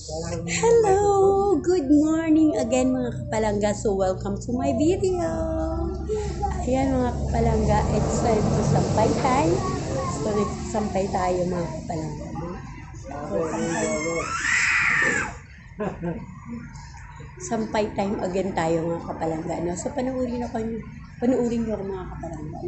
Hello! Good morning again mga kapalangga. So welcome to my video. Ayan mga kapalangga, it's time to sampay time. So nagsampay tayo mga kapalangga. Sampay time again tayo mga kapalangga. No? So panoorin niyo ako mga kapalangga.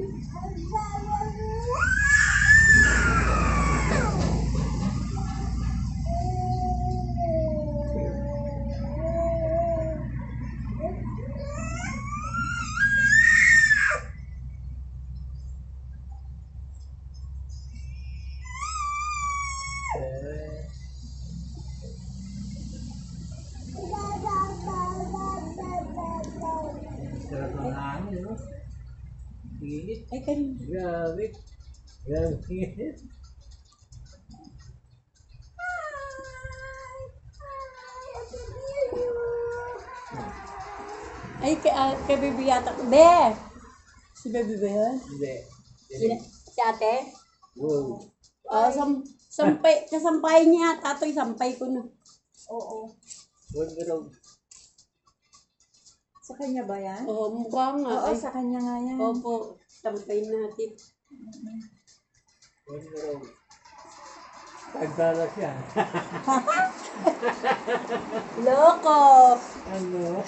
Sarap ng hangin, no? Init. Ay, kanina. Grabe. Grabe init. Ay, kay baby yata. Be! Si baby ba yun? Hindi. Si ate? Wow. Kasampay niya. Tatoy, sampay ko na. Oo. Huwag ka raw. Sa kanya ba yan? Oo, mukha nga. Oo, Ay, sa kanya nga yan. opo. Sampay natin. Huwag ka raw. Tagdala siya. Loko! Ano?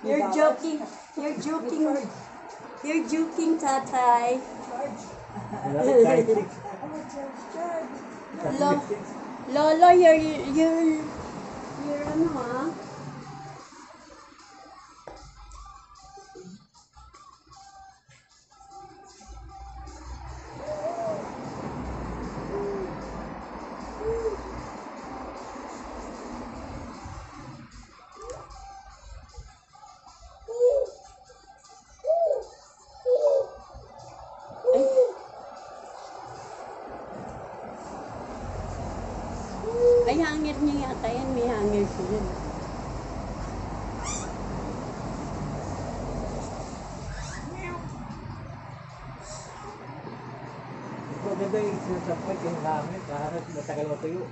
You're joking. You're joking. You're joking, tatay. Wala ka kahit six. Lolo, you're ano ha? Ay, hangir niya yata yan. May hangir siya. Maganda yung sinasapag yung hangin. Kahit matagal matuyo.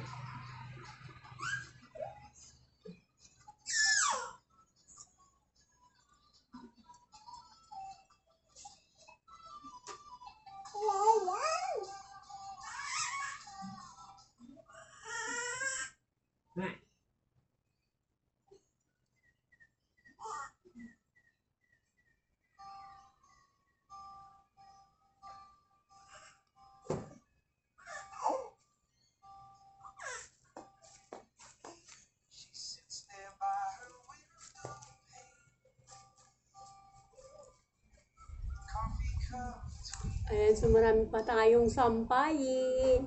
Ayan, so marami pa tayong sampayin.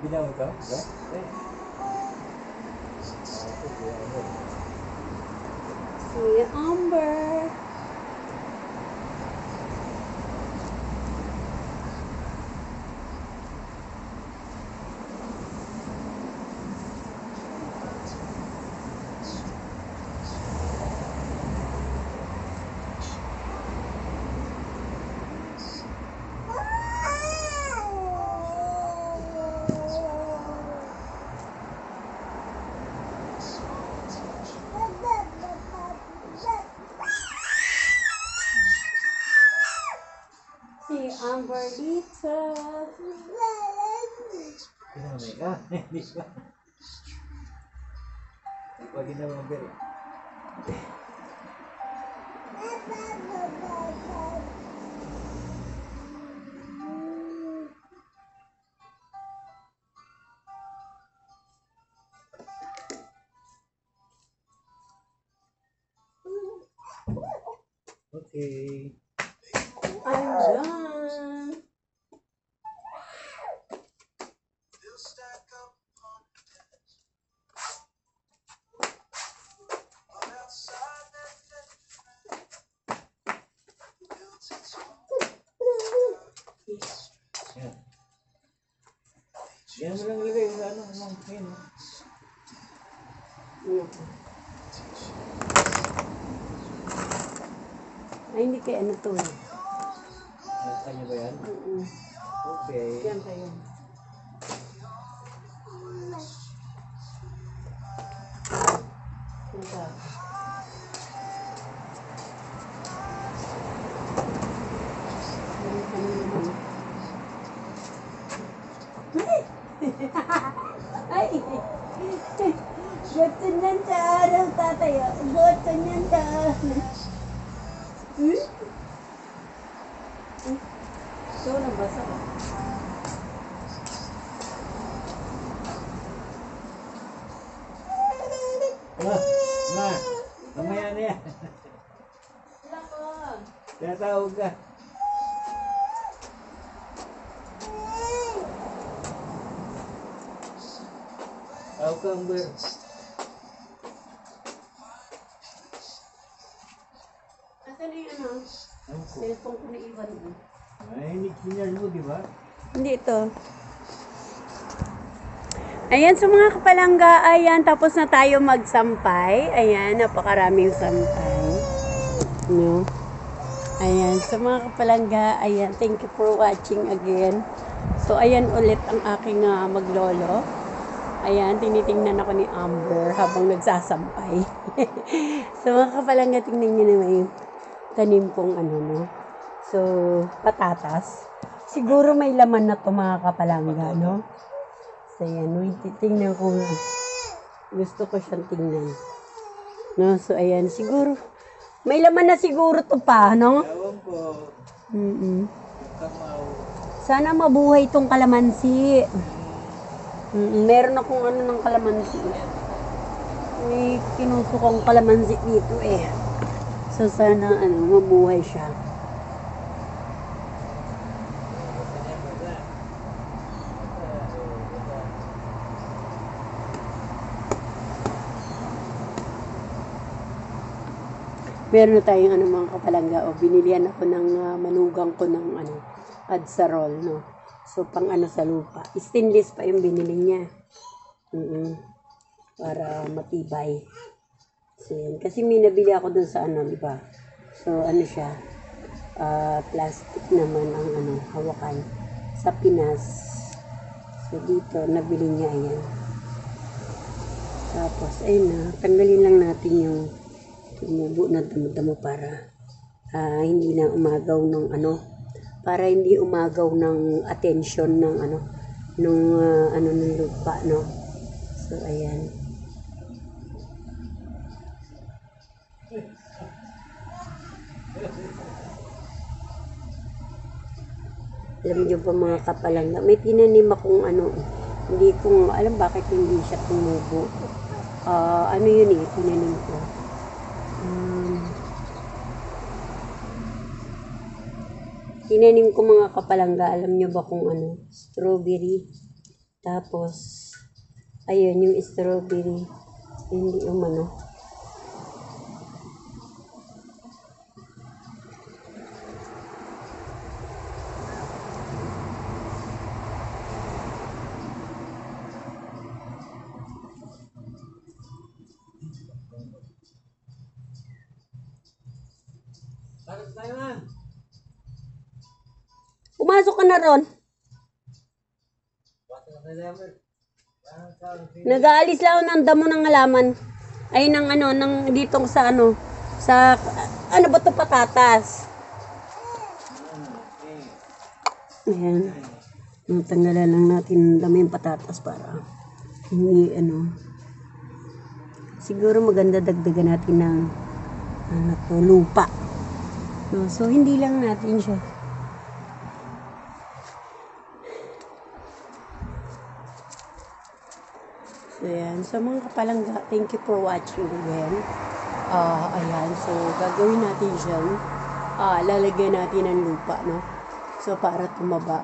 Ginawa ka? Ba? Si Amber. Si Amberlita. Kinamay ka? Hindi ka. Pag ginawa ka rin. Okay. I'm done. Yan mo lang ilagay yung ano, yun. Ay, hindi kaya ano to eh. Kanya ba yan? Mm-mm. Okay. Yan kayo. Ay! Gusto niyan sa araw, tatay. Gusto niyan sa araw. So, nabasa ka. Ma, mamaya na yan. Sila ko. Tinatawag ka. Tawag ka, Amber. Asan na yung ano? Ano ko? Cellphone ko na iwan mo. Ay, hindi sinyal mo, di ba? Hindi ito. Ayan, sa mga kapalangga, ayan, tapos na tayo magsampay. Ayan, napakaraming sampay. No? Ayan, sa mga kapalangga, ayan, thank you for watching again. So, ayan ulit ang aking maglolo. Ayan, tinitingnan ako ni Amber habang nagsasampay. So, mga kapalangga, tingnan niyo naman yung tanim kong ano, no? So, patatas. Siguro may laman na to mga kapalangga, no? So, ayan, wait, tingnan ko nga. Gusto ko siyang tingnan. No, so, ayan, siguro, may laman na siguro to pa, no? Ewan ko. Kamaw. Sana mabuhay tong kalamansi. Meron akong ano ng kalamansi. May kinusukong kalamansi dito eh. So, sana, ano, mabuhay siya. Meron na tayong ano mga kapalangga o binilihan ako ng manugang ko ng ano adsarol, no. So pang ano sa lupa. Stainless pa yung binili niya. Para matibay. So yan. Kasi may nabili ako dun sa ano, di ba? So ano siya? Plastic naman ang ano hawakan sa Pinas. So dito nabili niya ayan. Tapos ayun na, tanggalin lang natin yung tumubo na damo-damo para hindi na umagaw ng ano, para hindi umagaw ng attention ng ano nung ano ng lupa, no. So ayan. Alam niyo ba mga kapalangga, may tinanim akong ano, hindi ko alam bakit hindi siya tumubo. Ano yun eh, tinanim ko. Tinanim ko mga kapalangga, alam nyo ba kung ano? Strawberry. Tapos, ayun yung strawberry. Hindi umano. Bakit tayo man? Pumasok ka na ron. Bakit na tayo, Amber? Nag-aalis lang ako ng damo ng halaman. Ay, ng ano, ng dito sa ano, sa, ano ba ito, patatas. Ayan. Tanggalan lang natin ng damo yung patatas para hindi, ano, siguro maganda dagdagan natin ng, ano to, lupa. No, so, hindi lang natin siya. So, ayan. So, mga kapalangga, thank you for watching again. Ayan. So, gagawin natin siyang lalagyan natin ng lupa, no? So, para tumaba.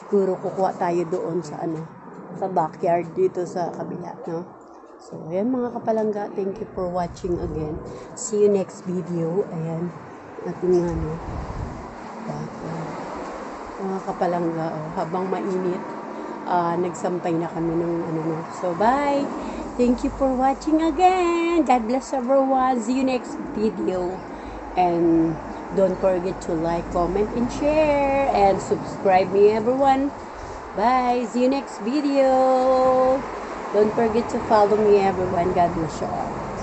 Siguro kukuha tayo doon sa, ano, sa backyard dito sa kabila, no? So, ayan mga kapalangga, thank you for watching again. See you next video. Ayan. Ating, ano, backyard. Mga kapalangga, habang mainit, nagsampay na kami ng ano no. So, bye! Thank you for watching again. God bless everyone. See you next video. And don't forget to like, comment, and share. And subscribe me, everyone. Bye. See you next video. Don't forget to follow me, everyone. God bless you all.